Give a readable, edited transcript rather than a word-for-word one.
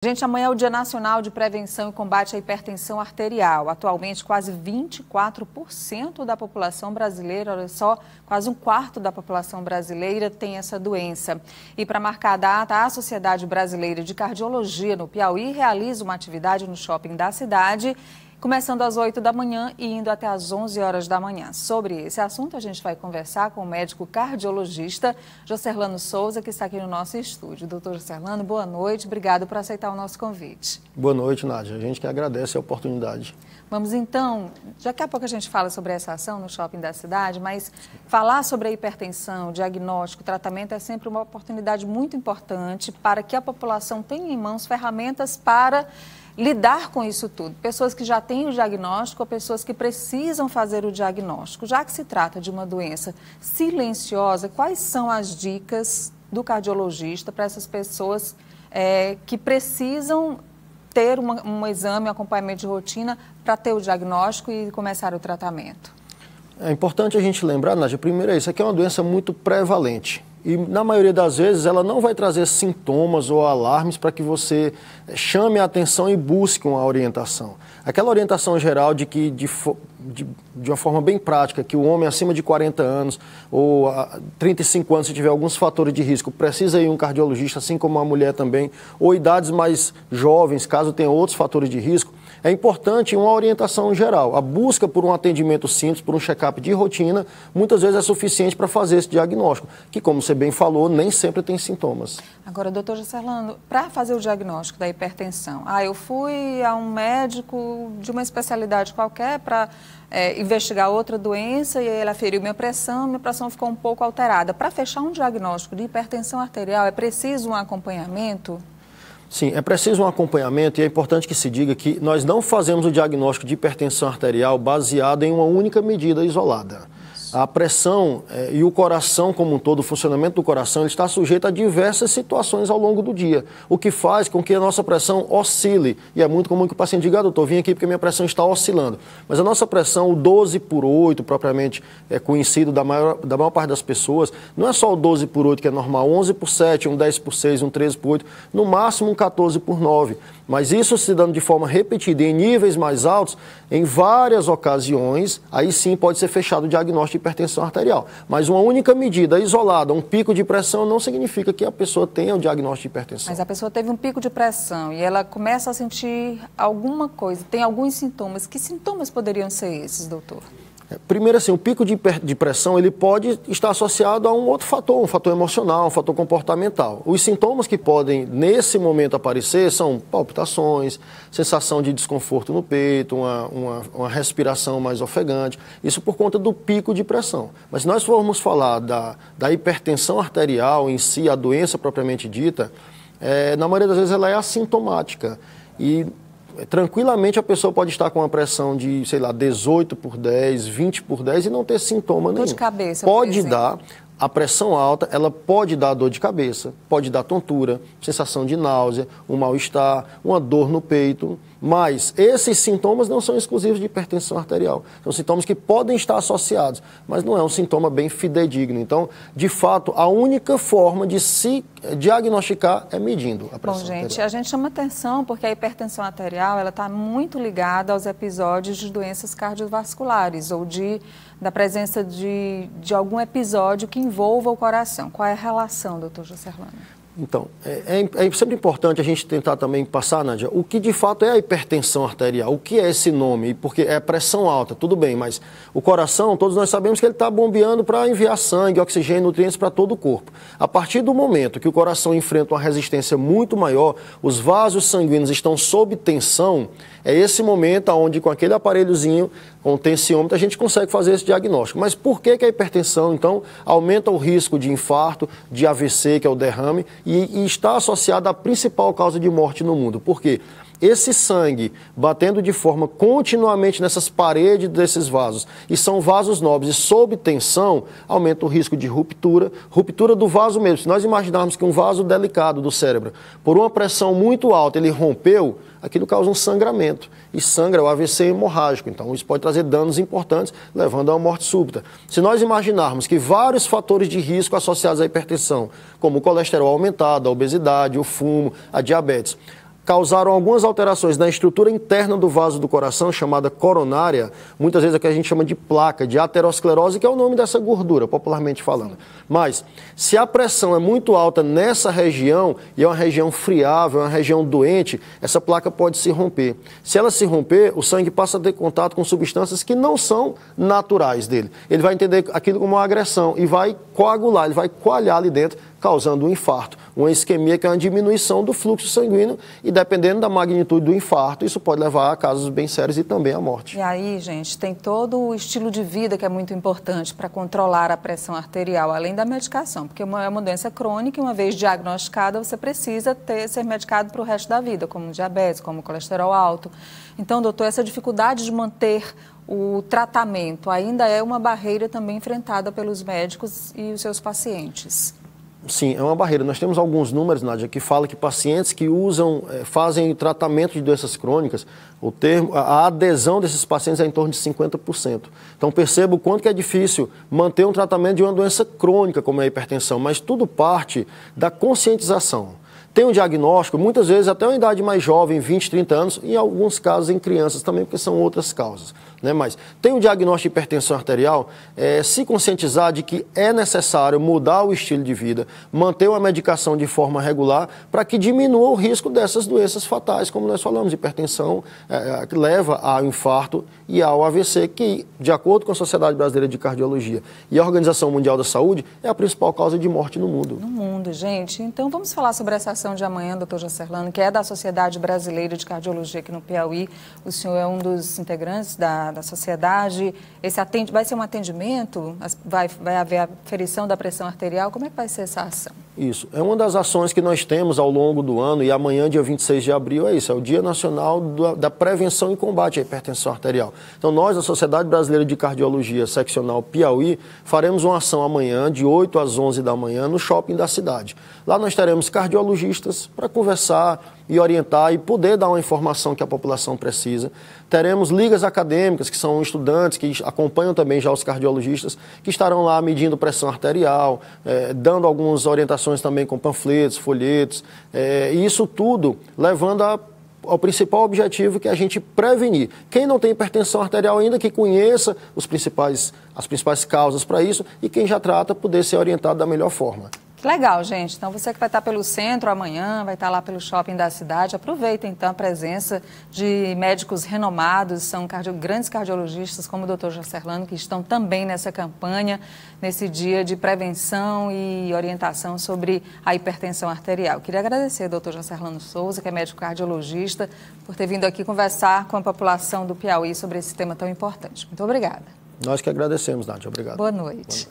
Gente, amanhã é o Dia Nacional de Prevenção e Combate à Hipertensão Arterial. Atualmente, quase 24% da população brasileira, olha só, quase um quarto da população brasileira tem essa doença. E para marcar a data, a Sociedade Brasileira de Cardiologia no Piauí realiza uma atividade no shopping da cidade, começando às 8 da manhã e indo até às 11 horas da manhã. Sobre esse assunto, a gente vai conversar com o médico cardiologista Joserlano Souza, que está aqui no nosso estúdio. Doutor Joserlano, boa noite, obrigado por aceitar o nosso convite. Boa noite, Nádia. A gente que agradece a oportunidade. Vamos então, daqui a pouco a gente fala sobre essa ação no shopping da cidade, mas falar sobre a hipertensão, diagnóstico, tratamento é sempre uma oportunidade muito importante para que a população tenha em mãos ferramentas para lidar com isso tudo. Pessoas que já têm o diagnóstico ou pessoas que precisam fazer o diagnóstico. Já que se trata de uma doença silenciosa, quais são as dicas do cardiologista para essas pessoas que precisam ter um exame, um acompanhamento de rotina para ter o diagnóstico e começar o tratamento? É importante a gente lembrar, Nádia, primeiro isso aqui é uma doença muito prevalente. E, na maioria das vezes, ela não vai trazer sintomas ou alarmes para que você chame a atenção e busque uma orientação. Aquela orientação geral de que, de uma forma bem prática, que o homem acima de 40 anos ou 35 anos, se tiver alguns fatores de risco, precisa ir um cardiologista, assim como a mulher também, ou idades mais jovens, caso tenha outros fatores de risco, é importante uma orientação geral. A busca por um atendimento simples, por um check-up de rotina, muitas vezes é suficiente para fazer esse diagnóstico, que, como você bem falou, nem sempre tem sintomas. Agora, doutor Joserlano, para fazer o diagnóstico da hipertensão, eu fui a um médico de uma especialidade qualquer para investigar outra doença e ele aferiu minha pressão ficou um pouco alterada. Para fechar um diagnóstico de hipertensão arterial, é preciso um acompanhamento? Sim, é preciso um acompanhamento e é importante que se diga que nós não fazemos o diagnóstico de hipertensão arterial baseado em uma única medida isolada. A pressão e o coração como um todo, o funcionamento do coração, ele está sujeito a diversas situações ao longo do dia, o que faz com que a nossa pressão oscile. E é muito comum que o paciente diga, doutor, vim aqui porque minha pressão está oscilando. Mas a nossa pressão, o 12/8, propriamente conhecido da maior parte das pessoas, não é só o 12/8 que é normal, 11/7, um 10/6, um 13/8, no máximo um 14/9. Mas isso se dando de forma repetida em níveis mais altos, em várias ocasiões, aí sim pode ser fechado o diagnóstico de hipertensão arterial. Mas uma única medida isolada, um pico de pressão, não significa que a pessoa tenha o diagnóstico de hipertensão. Mas a pessoa teve um pico de pressão e ela começa a sentir alguma coisa, tem alguns sintomas. Que sintomas poderiam ser esses, doutor? Primeiro, assim, o pico de pressão ele pode estar associado a um outro fator, um fator emocional, um fator comportamental. Os sintomas que podem, nesse momento, aparecer são palpitações, sensação de desconforto no peito, uma respiração mais ofegante, isso por conta do pico de pressão. Mas se nós formos falar da hipertensão arterial em si, a doença propriamente dita, na maioria das vezes ela é assintomática e tranquilamente a pessoa pode estar com uma pressão de, sei lá, 18/10, 20/10 e não ter sintoma nenhum. Dor de cabeça, pode dar, a pressão alta, ela pode dar dor de cabeça, pode dar tontura, sensação de náusea, um mal-estar, uma dor no peito, mas esses sintomas não são exclusivos de hipertensão arterial. São sintomas que podem estar associados, mas não é um sintoma bem fidedigno. Então, de fato, a única forma de se diagnosticar é medindo a pressão arterial. Bom, gente, a gente chama atenção porque a hipertensão arterial ela está muito ligada aos episódios de doenças cardiovasculares ou da presença de algum episódio que envolva o coração. Qual é a relação, doutor Joserlano? Então, é sempre importante a gente tentar também passar, Nádia, o que de fato é a hipertensão arterial, o que é esse nome, porque é pressão alta, tudo bem, mas o coração, todos nós sabemos que ele está bombeando para enviar sangue, oxigênio, nutrientes para todo o corpo. A partir do momento que o coração enfrenta uma resistência muito maior, os vasos sanguíneos estão sob tensão, é esse momento onde com aquele aparelhozinho, com o tensiômetro, a gente consegue fazer esse diagnóstico. Mas por que a hipertensão, então, aumenta o risco de infarto, de AVC, que é o derrame, e está associada à principal causa de morte no mundo? Por quê? Esse sangue batendo de forma continuamente nessas paredes desses vasos, e são vasos nobres e sob tensão, aumenta o risco de ruptura do vaso mesmo. Se nós imaginarmos que um vaso delicado do cérebro, por uma pressão muito alta, ele rompeu, aquilo causa um sangramento. E sangra o AVC hemorrágico. Então, isso pode trazer danos importantes, levando a uma morte súbita. Se nós imaginarmos que vários fatores de risco associados à hipertensão, como o colesterol aumentado, a obesidade, o fumo, a diabetes, causaram algumas alterações na estrutura interna do vaso do coração, chamada coronária, muitas vezes é o que a gente chama de placa, de aterosclerose, que é o nome dessa gordura, popularmente falando. Mas, se a pressão é muito alta nessa região, e é uma região friável, é uma região doente, essa placa pode se romper. Se ela se romper, o sangue passa a ter contato com substâncias que não são naturais dele. Ele vai entender aquilo como uma agressão e vai coagular, ele vai coalhar ali dentro, causando um infarto, uma isquemia, que é uma diminuição do fluxo sanguíneo, e dependendo da magnitude do infarto, isso pode levar a casos bem sérios e também à morte. E aí, gente, tem todo o estilo de vida que é muito importante para controlar a pressão arterial, além da medicação, porque é uma doença crônica e uma vez diagnosticada, você precisa ser medicado para o resto da vida, como diabetes, como colesterol alto. Então, doutor, essa dificuldade de manter o tratamento ainda é uma barreira também enfrentada pelos médicos e os seus pacientes. Sim, é uma barreira. Nós temos alguns números, Nádia, que falam que pacientes que fazem tratamento de doenças crônicas, a adesão desses pacientes é em torno de 50%. Então perceba o quanto que é difícil manter um tratamento de uma doença crônica como é a hipertensão, mas tudo parte da conscientização. Tem um diagnóstico, muitas vezes até uma idade mais jovem, 20, 30 anos, e em alguns casos em crianças também, porque são outras causas. Mas tem um diagnóstico de hipertensão arterial, se conscientizar de que é necessário mudar o estilo de vida, manter uma medicação de forma regular, para que diminua o risco dessas doenças fatais, como nós falamos, hipertensão que leva ao infarto e ao AVC, que, de acordo com a Sociedade Brasileira de Cardiologia e a Organização Mundial da Saúde, é a principal causa de morte no mundo. No mundo, gente. Então vamos falar sobre essa ação de amanhã, doutor Jacerlano, que é da Sociedade Brasileira de Cardiologia aqui no Piauí. O senhor é um dos integrantes da sociedade. Vai ser um atendimento? Vai haver a aferição da pressão arterial? Como é que vai ser essa ação? Isso. É uma das ações que nós temos ao longo do ano, e amanhã, dia 26 de abril, é isso. É o Dia Nacional da Prevenção e Combate à Hipertensão Arterial. Então, nós, a Sociedade Brasileira de Cardiologia Seccional Piauí, faremos uma ação amanhã, de 8 às 11 da manhã, no shopping da cidade. Lá nós teremos cardiologistas para conversar e orientar e poder dar uma informação que a população precisa. Teremos ligas acadêmicas, que são estudantes que acompanham também já os cardiologistas, que estarão lá medindo pressão arterial, dando algumas orientações também com panfletos, folhetos, e isso tudo levando ao principal objetivo, que é a gente prevenir. Quem não tem hipertensão arterial ainda, que conheça as principais causas para isso, e quem já trata, poder ser orientado da melhor forma. Que legal, gente. Então, você que vai estar pelo centro amanhã, vai estar lá pelo shopping da cidade, aproveita, então, a presença de médicos renomados, são grandes cardiologistas, como o doutor Jacerlano, que estão também nessa campanha, nesse dia de prevenção e orientação sobre a hipertensão arterial. Queria agradecer ao doutor Jacerlano Souza, que é médico cardiologista, por ter vindo aqui conversar com a população do Piauí sobre esse tema tão importante. Muito obrigada. Nós que agradecemos, Nádia. Obrigado. Boa noite.